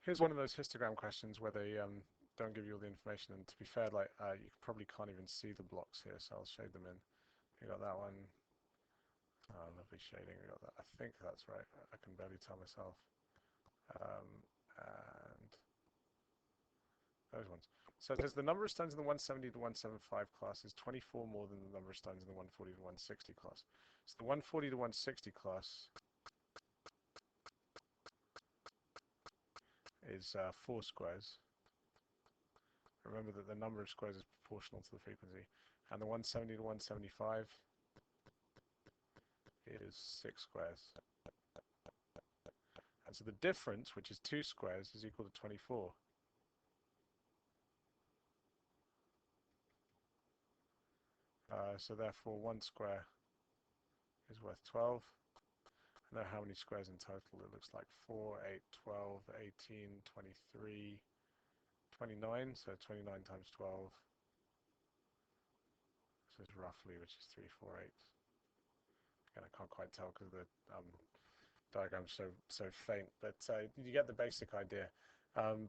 Here's one of those histogram questions where they don't give you all the information. And to be fair, like you probably can't even see the blocks here, so I'll shade them in. You got that one. Oh, lovely shading. We got that. I think that's right. I can barely tell myself. And those ones. So it says the number of stones in the 170 to 175 class is 24 more than the number of stones in the 140 to 160 class. So the 140 to 160 class is 4 squares. Remember that the number of squares is proportional to the frequency. And the 170 to 175 is 6 squares. And so the difference, which is 2 squares, is equal to 24. So therefore 1 square is worth 12. I know how many squares in total. It looks like 4, 8, 12, 18, 23, 29. So 29 times 12. This is roughly, which is 3, 4, 8. Again, I can't quite tell because the diagram's so faint, but you get the basic idea.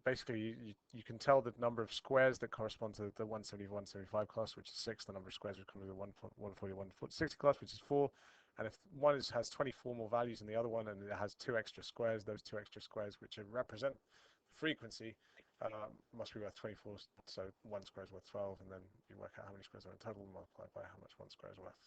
Basically, you can tell the number of squares that correspond to the 170 175 class, which is 6. The number of squares which come to the 140 160 class, which is 4. And if one has 24 more values than the other one, and it has 2 extra squares, those 2 extra squares, which represent frequency, must be worth 24. So 1 square is worth 12, and then you work out how many squares are in total, and multiply by how much 1 square is worth.